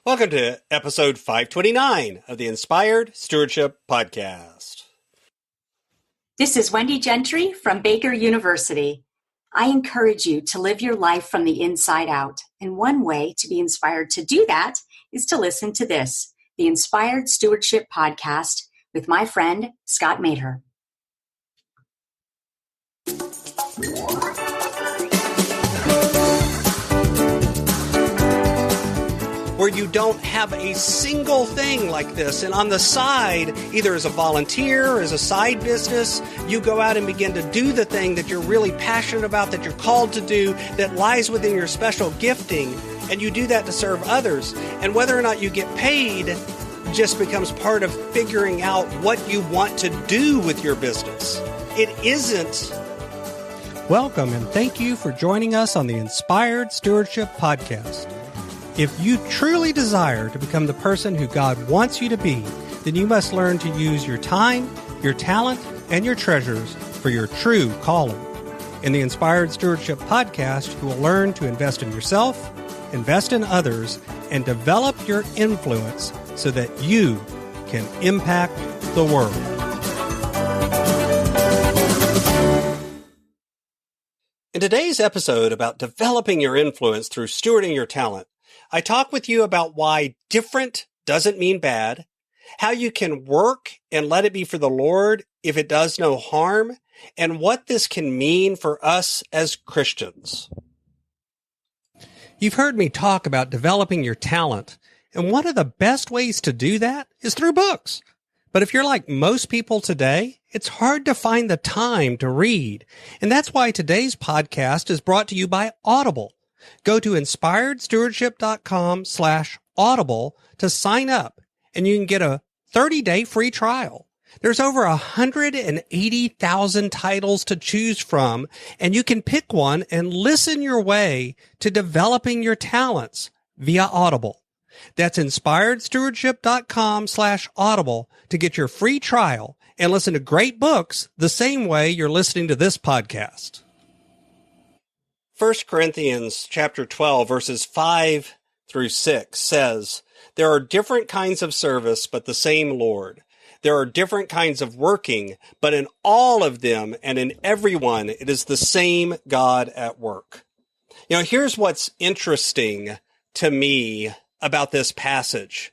Welcome to episode 529 of the Inspired Stewardship Podcast. This is Wendy Gentry from Baker University. I encourage you to live your life from the inside out. And one way to be inspired to do that is to listen to this, the Inspired Stewardship Podcast with my friend, Scott Mater. Where you don't have a single thing like this. And on the side, either as a volunteer or as a side business, you go out and begin to do the thing that you're really passionate about, that you're called to do, that lies within your special gifting. And you do that to serve others. And whether or not you get paid just becomes part of figuring out what you want to do with your business. It isn't. Welcome and thank you for joining us on the Inspired Stewardship Podcast. If you truly desire to become the person who God wants you to be, then you must learn to use your time, your talent, and your treasures for your true calling. In the Inspired Stewardship Podcast, you will learn to invest in yourself, invest in others, and develop your influence so that you can impact the world. In today's episode about developing your influence through stewarding your talent, I talk with you about why different doesn't mean bad, how you can work and let it be for the Lord if it does no harm, and what this can mean for us as Christians. You've heard me talk about developing your talent, and one of the best ways to do that is through books. But if you're like most people today, it's hard to find the time to read. And that's why today's podcast is brought to you by Audible. Go to inspiredstewardship.com/audible to sign up, and you can get a 30-day free trial. There's over 180,000 titles to choose from, and you can pick one and listen your way to developing your talents via Audible. That's inspiredstewardship.com/audible to get your free trial and listen to great books the same way you're listening to this podcast. 1 Corinthians chapter 12, verses 5 through 6 says, "There are different kinds of service, but the same Lord. There are different kinds of working, but in all of them and in everyone, it is the same God at work." You know, here's what's interesting to me about this passage.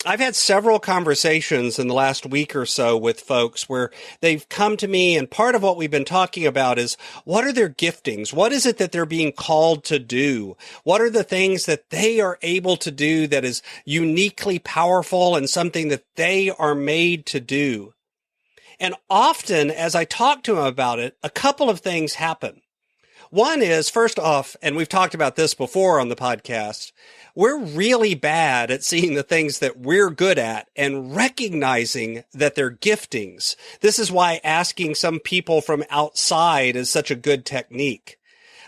I've had several conversations in the last week or so with folks where they've come to me, and part of what we've been talking about is, what are their giftings? What is it that they're being called to do? What are the things that they are able to do that is uniquely powerful and something that they are made to do? And often, as I talk to them about it, a couple of things happen. One is, first off, and we've talked about this before on the podcast, we're really bad at seeing the things that we're good at and recognizing that they're giftings. This is why asking some people from outside is such a good technique.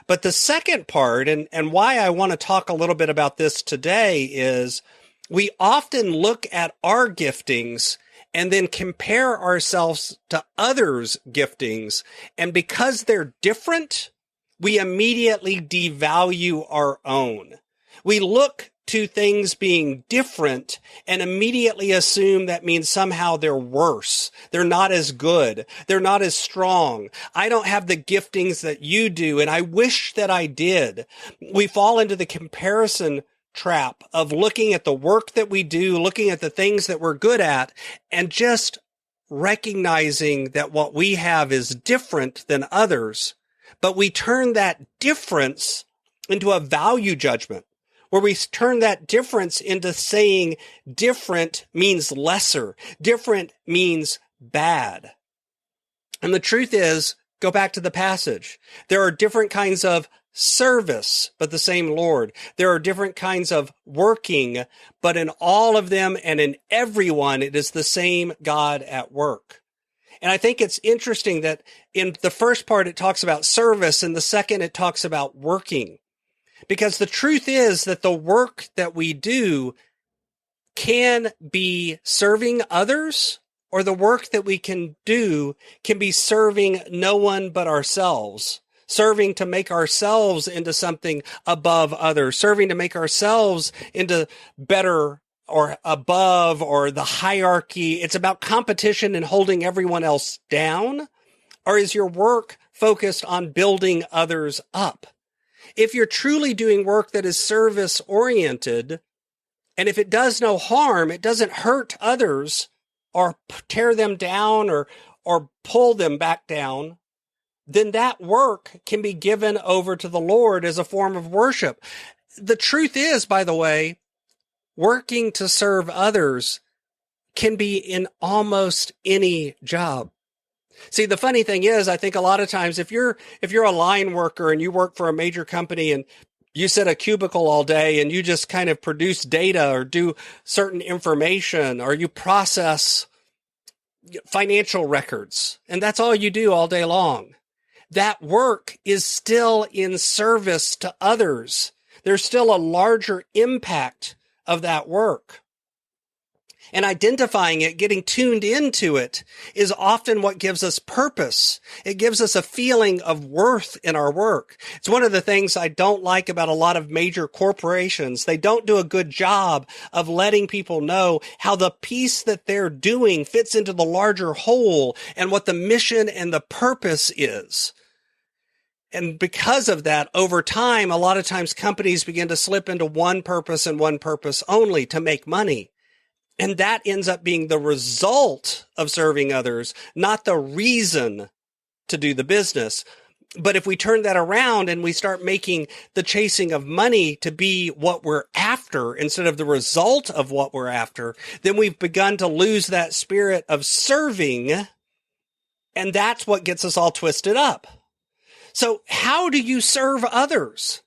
But the second part, and why I want to talk a little bit about this today, is we often look at our giftings and then compare ourselves to others' giftings. And because they're different, we immediately devalue our own. We look to things being different and immediately assume that means somehow they're worse. They're not as good. They're not as strong. I don't have the giftings that you do, and I wish that I did. We fall into the comparison trap of looking at the work that we do, looking at the things that we're good at, and just recognizing that what we have is different than others. But we turn that difference into a value judgment, where we turn that difference into saying different means lesser, different means bad. And the truth is, go back to the passage. There are different kinds of service, but the same Lord. There are different kinds of working, but in all of them and in everyone, it is the same God at work. And I think it's interesting that in the first part, it talks about service, and the second, it talks about working. Because the truth is that the work that we do can be serving others, or the work that we can do can be serving no one but ourselves. serving to make ourselves into something above others, serving to make ourselves into better or above or the hierarchy. It's about competition and holding everyone else down. Or is your work focused on building others up? If you're truly doing work that is service oriented, and if it does no harm, it doesn't hurt others or tear them down or pull them back down, then that work can be given over to the Lord as a form of worship. The truth is, by the way, working to serve others can be in almost any job. See, the funny thing is, I think a lot of times if you're a line worker and you work for a major company and you sit a cubicle all day and you just kind of produce data or do certain information or you process financial records and that's all you do all day long, that work is still in service to others. There's still a larger impact of that work. And identifying it, getting tuned into it, is often what gives us purpose. It gives us a feeling of worth in our work. It's one of the things I don't like about a lot of major corporations. They don't do a good job of letting people know how the piece that they're doing fits into the larger whole and what the mission and the purpose is. And because of that, over time, a lot of times companies begin to slip into one purpose and one purpose only, to make money. And that ends up being the result of serving others, not the reason to do the business. But if we turn that around and we start making the chasing of money to be what we're after instead of the result of what we're after, then we've begun to lose that spirit of serving. And that's what gets us all twisted up. So how do you serve others?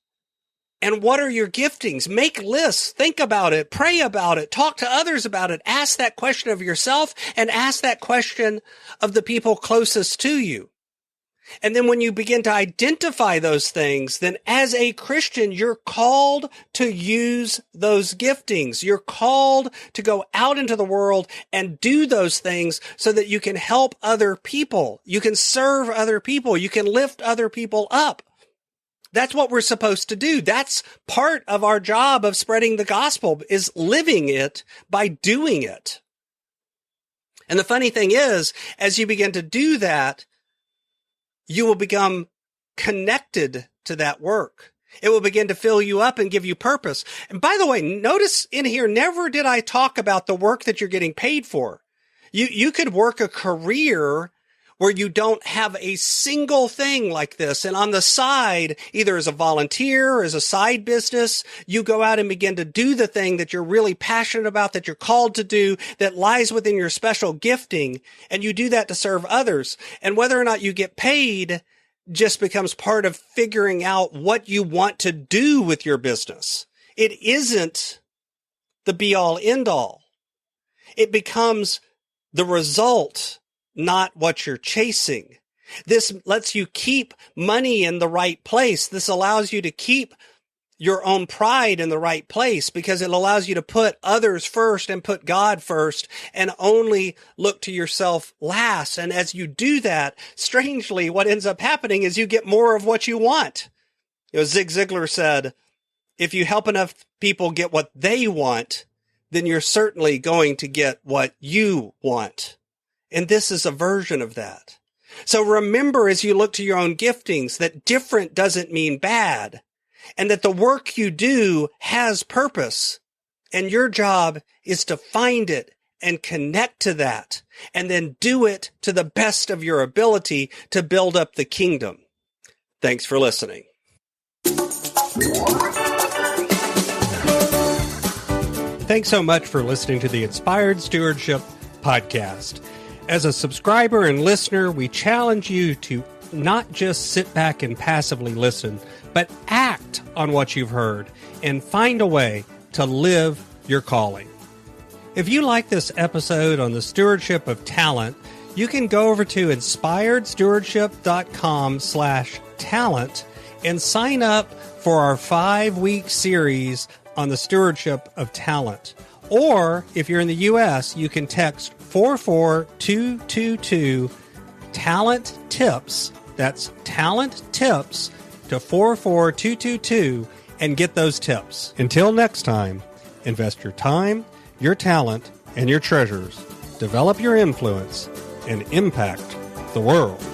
And what are your giftings? Make lists, think about it, pray about it, talk to others about it, ask that question of yourself and ask that question of the people closest to you. And then when you begin to identify those things, then as a Christian, you're called to use those giftings. You're called to go out into the world and do those things so that you can help other people. You can serve other people. You can lift other people up. That's what we're supposed to do. That's part of our job of spreading the gospel, is living it by doing it. And the funny thing is, as you begin to do that, you will become connected to that work. It will begin to fill you up and give you purpose. And by the way, notice in here, never did I talk about the work that you're getting paid for. You could work a career where you don't have a single thing like this. And on the side, either as a volunteer or as a side business, you go out and begin to do the thing that you're really passionate about, that you're called to do, that lies within your special gifting. And you do that to serve others. And whether or not you get paid just becomes part of figuring out what you want to do with your business. It isn't the be all end all. It becomes the result, not what you're chasing. This lets you keep money in the right place. This allows you to keep your own pride in the right place because it allows you to put others first and put God first and only look to yourself last. And as you do that, strangely, what ends up happening is you get more of what you want. Zig Ziglar said, if you help enough people get what they want, then you're certainly going to get what you want. And this is a version of that. So remember, as you look to your own giftings, that different doesn't mean bad, and that the work you do has purpose. And your job is to find it and connect to that, and then do it to the best of your ability to build up the kingdom. Thanks for listening. Thanks so much for listening to the Inspired Stewardship podcast. As a subscriber and listener, we challenge you to not just sit back and passively listen, but act on what you've heard and find a way to live your calling. If you like this episode on the stewardship of talent, you can go over to inspiredstewardship.com/talent and sign up for our 5-week series on the stewardship of talent. Or if you're in the U.S., you can text 44222 talent tips That's talent tips to 44222 and get those tips. Until next time, invest your time, your talent, and your treasures. Develop your influence and impact the world.